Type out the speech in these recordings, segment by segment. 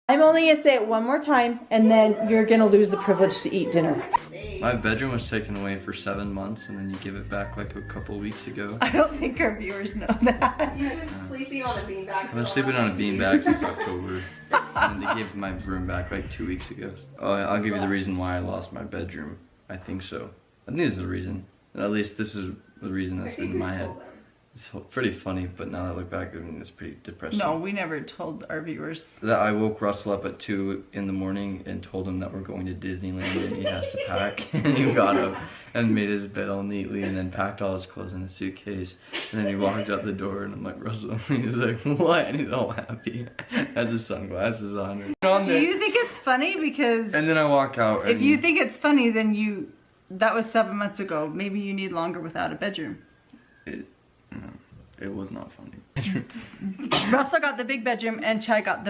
I'm only going to say it one more time, and then you're going to lose the privilege to eat dinner. My bedroom was taken away for 7 months, and then you give it back like a couple weeks ago. I don't think our viewers know that. You've been sleeping on a beanbag. I've been sleeping on a beanbag since October, and they gave my room back like 2 weeks ago. Oh, I'll give you the reason why I lost my bedroom. I think so. I think this is the reason. At least this is the reason that's been in my head. It's pretty funny, but now that I look back, I mean, it's pretty depressing. No, we never told our viewers. That I woke Russell up at 2 in the morning and told him that we're going to Disneyland and he has to pack. And he got up and made his bed all neatly and then packed all his clothes in a suitcase. And then he walked out the door and I'm like, Russell, he's like, what? And he's all happy. Has his sunglasses on. Do you think it's funny? Because... And then I walk out. If you think it's funny, then that was 7 months ago. Maybe you need longer without a bedroom. It was not funny. Russell got the big bedroom and Chad got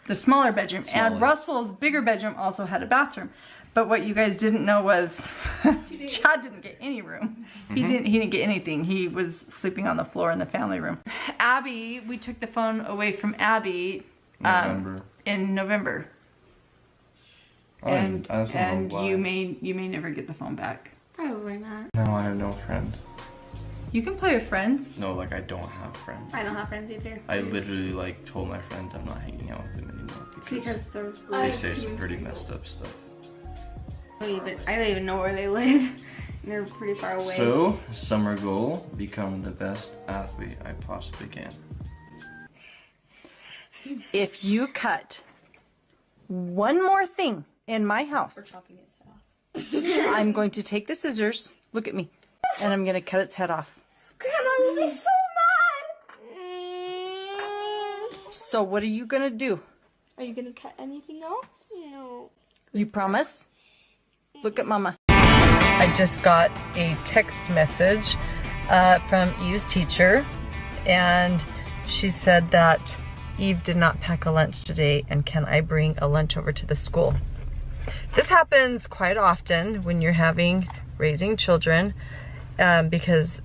the smaller bedroom. And Russell's bigger bedroom also had a bathroom. But what you guys didn't know was Chad didn't get any room. He didn't get anything. He was sleeping on the floor in the family room. Abby, we took the phone away from Abby in November. And you may never get the phone back. Probably not. No, I have no friends. You can play with friends. No, like I don't have friends. I don't have friends either. I literally like told my friends I'm not hanging out with them anymore Because they're they say some pretty messed up stuff. I don't even know where they live. They're pretty far away. So, summer goal, become the best athlete I possibly can. If you cut one more thing in my house, We're chopping its head off. I'm going to take the scissors, look at me, and I'm going to cut its head off. Grandma will be so mad. So what are you going to do? Are you gonna cut anything else? No. You promise? Look at Mama. I just got a text message from Eve's teacher, and she said that Eve did not pack a lunch today, and can I bring a lunch over to the school? This happens quite often when you're raising children, because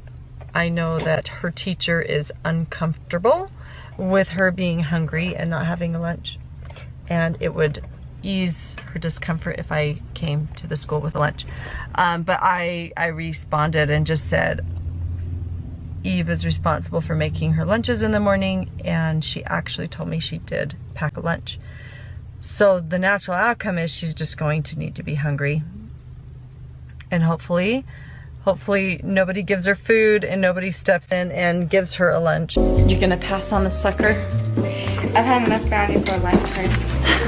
I know that her teacher is uncomfortable with her being hungry and not having a lunch, and it would ease her discomfort if I came to the school with a lunch. But I responded and just said Eve is responsible for making her lunches in the morning, and she actually told me she did pack a lunch. So the natural outcome is she's just going to need to be hungry, and hopefully nobody gives her food and nobody steps in and gives her a lunch. You're gonna pass on the sucker? I've had enough brownie for a lifetime.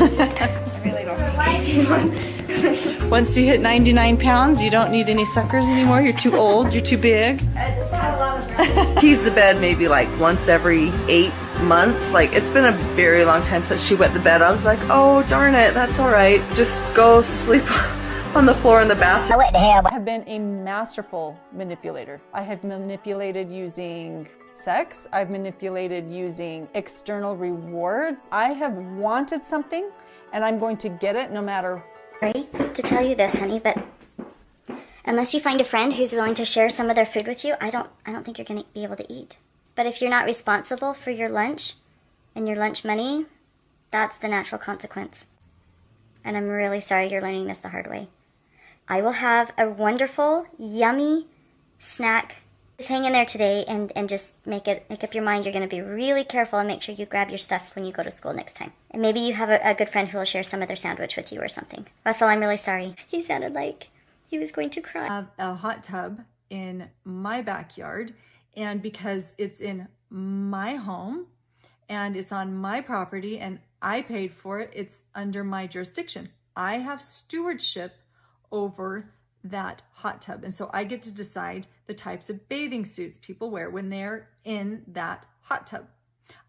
I really don't need one. Once you hit 99 pounds, you don't need any suckers anymore. You're too old, you're too big. I just had a lot of brownie. He's the bed maybe like once every 8 months. Like, it's been a very long time since she wet the bed. I was like, oh darn it, that's all right. Just go sleep on the floor in the bathroom. I have been a masterful manipulator. I have manipulated using sex. I've manipulated using external rewards. I have wanted something, and I'm going to get it no matter. Sorry to tell you this, honey, but unless you find a friend who's willing to share some of their food with you, I don't think you're going to be able to eat. But if you're not responsible for your lunch and your lunch money, that's the natural consequence. And I'm really sorry you're learning this the hard way. I will have a wonderful, yummy snack. Just hang in there today and just make up your mind. You're going to be really careful and make sure you grab your stuff when you go to school next time. And maybe you have a good friend who will share some of their sandwich with you or something. Russell, I'm really sorry. He sounded like he was going to cry. I have a hot tub in my backyard, and because it's in my home and it's on my property and I paid for it, it's under my jurisdiction. I have stewardship over that hot tub, and so I get to decide the types of bathing suits people wear when they're in that hot tub.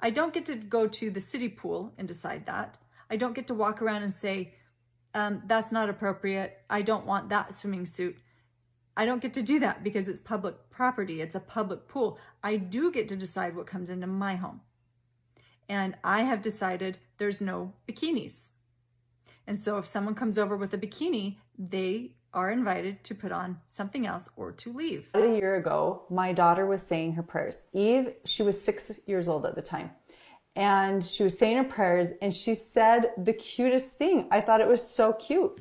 I don't get to go to the city pool and decide that. I don't get to walk around and say, that's not appropriate, I don't want that swimming suit. I don't get to do that because it's public property, it's a public pool. I do get to decide what comes into my home. And I have decided there's no bikinis. And so if someone comes over with a bikini, they are invited to put on something else or to leave. A year ago, my daughter was saying her prayers. Eve, she was 6 years old at the time. and she was saying her prayers, and she said the cutest thing. I thought it was so cute.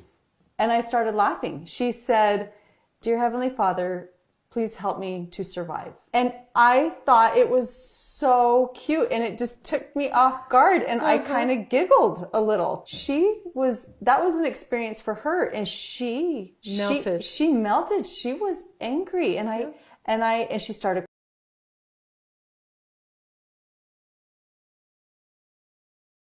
And I started laughing. She said, "Dear Heavenly Father, please help me to survive." And I thought it was so cute, and it just took me off guard, and I kind of giggled a little. That was an experience for her, and she melted. She was angry, and she started